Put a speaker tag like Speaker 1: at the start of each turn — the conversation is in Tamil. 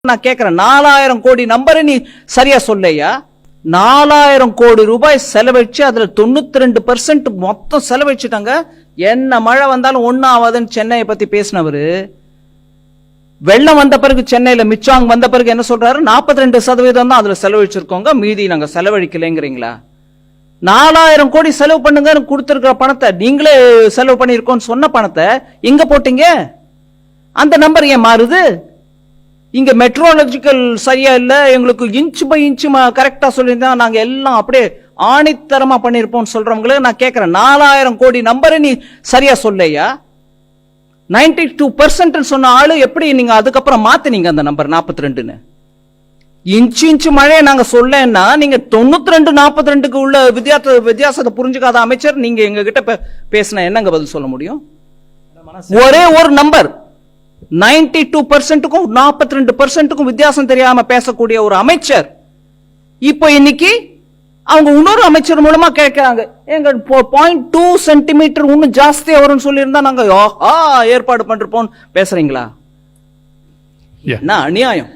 Speaker 1: நான் கேட்கிறேன், 4000 கோடி நம்பரை நீ சரியா சொல்லையா? 4000 கோடி ரூபாய் செலவழிச்சு அதுல 92% மொத்தம் செலவழிச்சுட்டாங்க. என்ன மழை வந்தாலும் ஒன்னும் ஆகாதுன்னு சென்னையை பத்தி பேசினவரு, வெள்ளம் வந்த பிறகு சென்னையில மிச்சாங் வந்த பிறகு என்ன சொல்றாரு? 42% தான் அதுல செலவழிச்சிருக்கோங்க, மீதி நாங்க செலவழிக்கலைங்கிறீங்களா? 4000 கோடி செலவு பண்ணுங்க கொடுத்திருக்கிற பணத்தை, நீங்களே செலவு பண்ணிருக்கோம் சொன்ன பணத்தை எங்க போட்டீங்க? அந்த நம்பர் ஏன் மாறுது? இங்க மெட்ரோலஜிக்கல் சரியா இல்ல, எங்களுக்கு இன்ச் பை இன்ச் கரெக்டா சொல்லியிருந்தா நாங்க எல்லாம் அப்படியே ஆணித்தரமா பண்ணிருப்போம் சொல்றவங்கள நான் கேட்கிறேன், 4000 கோடி நம்பரை நீ சரியா சொல்லையா? 92% சொன்ன ஆளு எப்படி நீங்க அதுக்கப்புறம் மாத்தினீங்க அந்த நம்பர் 42ன்னு? இன்ச்சு மழையை நாங்க சொல்லன்னா நீங்க 92 42க்கு உள்ள வித்தியாசத்தை புரிஞ்சுக்காத அமைச்சர் நீங்க எங்க கிட்ட பேசின என்னங்க பதில் சொல்ல முடியும்? ஒரே ஒரு நம்பர் 92%க்கும் 42%க்கும் வித்தியாசம் தெரியாம பேசக்கூடிய ஒரு அமைச்சர் இப்போ இன்னைக்கு அவங்க இன்னொரு அமைச்சர் மூலமா கேட்கிறாங்க, எங்க 0.2 சென்டிமீட்டர் இன்னும் ஜாஸ்தியா வரும்னு சொல்லி இருந்தா நாங்க ஏற்பாடு பண்றோம் பேசுறீங்களா? என்ன அநியாயம்!